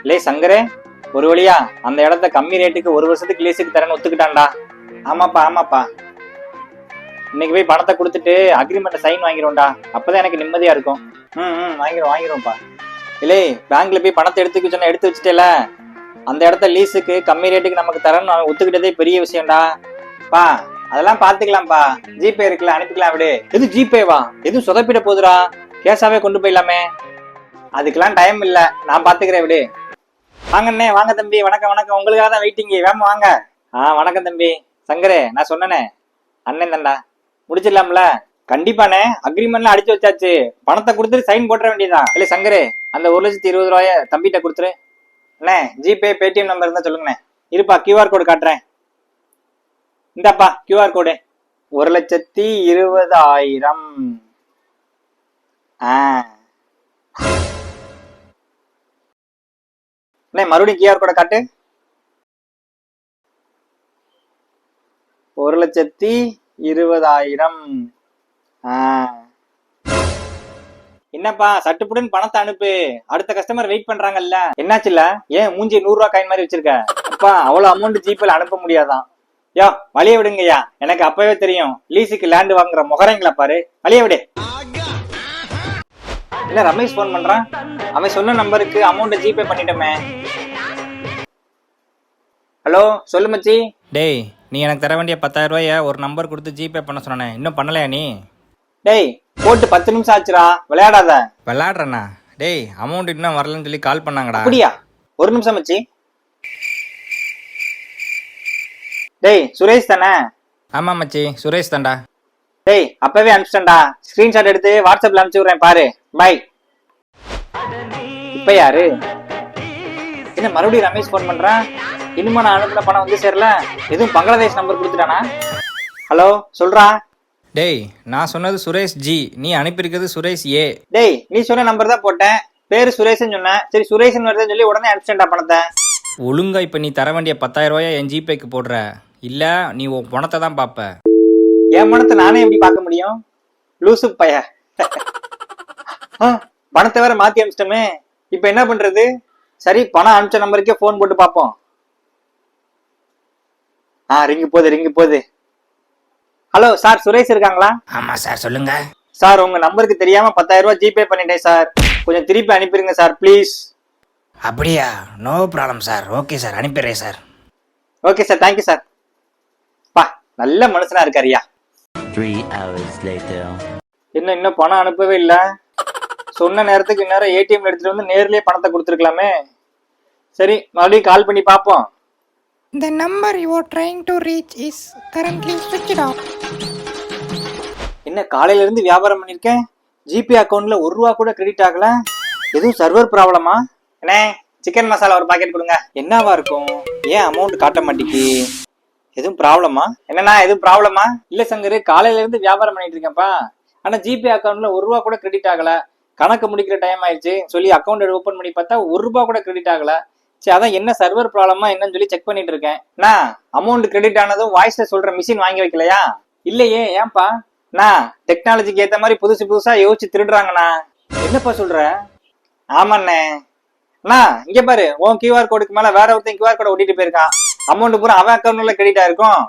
லே சங்கரே, ஒரு வழியா அந்த இடத்த கம்மி ரேட்டுக்கு 1 வருஷத்துக்கு லீஸுக்கு தரேன்னு ஒத்துக்கிட்டான்டா. ஆமாப்பா ஆமாப்பா, இன்னைக்கு போய் பணத்தை கொடுத்துட்டு அக்ரிமெண்ட் சைன் வாங்கிடும்டா. அப்பதான் எனக்கு நிம்மதியா இருக்கும். வாங்கிடுவோம்ப்பா. இல்லை, பேங்க்ல போய் பணத்தை எடுத்துக்க சொன்னா எடுத்து வச்சுட்டேல, அந்த இடத்த லீஸுக்கு கம்மி ரேட்டுக்கு நமக்கு தரேன்னு அவன் ஒத்துக்கிட்டதே பெரிய விஷயம்டா. பா அதெல்லாம் பாத்துக்கலாம்ப்பா, ஜிபே இருக்குல்ல, அனுப்பிக்கலாம் விடு. எது ஜிபேவா? எதுவும் சொதப்பிட போதுடா, கேஷாவே கொண்டு போயிடலாமே. அதுக்கெல்லாம் டைம் இல்ல, நான் பாத்துக்கிறேன் விடு. வாங்கண்ணே, வாங்க தம்பி. வணக்கம் வணக்கம், உங்களுக்காக தான் வெயிட்டிங். வேமா வாங்க. வணக்கம் தம்பி. சங்கரே, நான் சொன்னனே அண்ணன் தான்டா, முடிச்சிடலாம்ல? கண்டிப்பாண்ணே, அக்ரிமெண்ட்லாம் அடிச்சு வச்சாச்சு. பணத்தை கொடுத்துட்டு சைன் போட்டுற வேண்டியதான். இல்ல சங்கரே, அந்த 1,20,000 ரூபாய தம்பிட்ட கொடுத்துரு. அண்ணே, ஜிபே பேடிஎம் நம்பர் இருந்தா சொல்லுங்கண்ணே. இருப்பா, கியூஆர் கோடு காட்டுறேன். இந்தாப்பா கியூஆர் கோடு. 1,20,000. அண்ணே, மறுபடியும் கியூஆர் கோட காட்டு. 1,20,000. என்னப்பா சட்டுப்புடன் பணத்தை அனுப்பு, அடுத்த கஸ்டமர் வெயிட் பண்றாங்கல்ல. என்னாச்சுல்ல, ஏன் மூஞ்சி 100 ரூபாய் காயின் மாதிரி வச்சிருக்க? அப்பா அவ்வளவு அமௌண்ட் ஜிபேல அனுப்ப முடியாதான். யோ வழிய விடுங்கய்யா, எனக்கு அப்பவே தெரியும் லீஸுக்கு லேண்ட் வாங்குற முகரைங்களா பாரு. வழிய விடு. இல்ல ரமேஷ் போன் பண்றான், அவன் சொன்ன நம்பருக்கு அமௌண்ட் ஜிபே பண்ணிட்டோமே. ஹலோ சொல்லு மச்சி. டேய், நீ எனக்கு தர வேண்டிய 10,000 ரூபாய ஒரு நம்பர் கொடுத்து ஜிபே பண்ண சொன்னே, இன்னும் பண்ணலையா நீ? டேய் போட்டு 10 நிமிஷம் ஆச்சுடா, விளையாடாத. விளையாடுறேண்ணா? டேய், அமௌண்ட் இன்னும் வரலன்னு சொல்லி கால் பண்ணாங்கடா. அப்படியா? ஒரு நிமிஷம் மச்சி. டேய் சுரேஷ் தானே? ஆமா மச்சி, சுரேஷ் தான்டா. டேய் அப்பவே அனுப்பிச்சிட்டேன்டா, ஸ்கிரீன்ஷாட் எடுத்து வாட்ஸ்அப்ல அனுப்பிச்சு விடுறேன் பாரு. பை. இப்ப யாரு? என்ன மறுபடியும் ரமேஷ் போன் பண்றான்? இன்னுமா நான் அனுப்பின பணம் வந்து சேரல? எதுவும் பங்களாதேஷ் நம்பர் கொடுத்துட்டானா? ஹலோ சொல்றா. டேய், நான் சொன்னது சுரேஷ் ஜி, நீ அனுப்பியிருக்கிறது சுரேஷ் ஏ. டேய் நீ சொன்ன நம்பர் தான் போட்டேன், பேரு சுரேஷ்னு சொன்னேன். சரி சுரேஷ்னு வருதுன்னு சொல்லி உடனே அனுப்பிச்சிட்டா பணத்தை. ஒழுங்கா இப்ப நீ தர வேண்டிய 10,000 ரூபாய என் ஜிபேக்கு போடுற, இல்ல நீ உன் பணத்தை தான் பாப்ப. என் பணத்தை நானே எப்படி பார்க்க முடியும்? லூசு பைய. பணத்தை வேற மாத்தி அனுப்பிச்சிட்டோமே, இப்ப என்ன பண்றது? சரி பணம் அனுப்பிச்ச நம்பருக்கே போன் போட்டு பாப்போம். ரிங்கு போகுது. ஹலோ சார், சுரேஷ் இருக்காங்களா? ஆமா சார், சொல்லுங்க சார். உங்க நம்பருக்கு தெரியாம 10,000 ரூபாய் ஜிபே பண்ணிட்டேன் சார், கொஞ்சம் திருப்பி அனுப்பிடுங்க சார் ப்ளீஸ். அப்படியா? No problem sir. Okay sir, அனுப்பிடுறேன் sir. Okay sir, thank you sir. பா நல்ல மனுஷனா இருக்காரியா. 3 hours later. இன்னும் பணம் அனுப்பவே இல்ல. சொன்ன நேரத்துக்கு இந்நேரம் ஏடிஎம் எடுத்துட்டு வந்து நேர்லயே பணத்தை கொடுத்துருக்கலாமே. சரி மறுபடியும் கால் பண்ணி பாப்போம். The number you are trying to reach is currently switched off. என்ன காலையில இருந்து வியாபாரம் பண்ணிருக்கேன், ஜிபே அக்கவுண்ட்ல 1 ரூபா கூட கிரெடிட் ஆகல. எதுவும் சர்வர் ப்ராப்ளமா? அண்ணே சிக்கன் மசாலா ஒரு பாக்கெட் கொடுங்க. என்னவா இருக்கும், ஏன் அமௌண்ட் காட்ட மாட்டேங்கி? எதுவும் ப்ராப்ளமா? என்னன்னா எதுவும் ப்ராப்ளமா? இல்ல சங்கரு, காலையில இருந்து வியாபாரம் பண்ணிட்டு இருக்கேன்ப்பா, ஆனா ஜிபே அக்கவுண்ட்ல 1 ரூபா கூட கிரெடிட் ஆகல. கணக்கு முடிக்கிற டைம் ஆயிடுச்சு சொல்லி அக்கௌண்ட் ஓபன் பண்ணி பார்த்தா 1 ரூபா கூட கிரெடிட் ஆகல. சரி அதான் என்ன சர்வர் ப்ராப்ளமா என்னன்னு சொல்லி செக் பண்ணிட்டு இருக்கேன். நான் அமௌண்ட் கிரெடிட் ஆனதும் வாய்ஸ்ல சொல்ற மிஷின் வாங்கி வைக்கலையா? இல்லையே, ஏன்பா? நான் டெக்னாலஜிக்கு ஏத்த மாதிரி புதுசா யோசிச்சு திருடுறாங்கண்ணா. என்னப்பா சொல்ற? ஆமாண்ணே. அண்ணா இங்க பாரு, உன் கியூஆர் கோடுக்கு மேல வேற ஒருத்தன் கியூஆர் கோட ஒட்டிட்டு போயிருக்கான். அமௌண்ட் பூரா அவன் அக்கௌண்ட்ல கிரெடிட் ஆயிருக்கும்.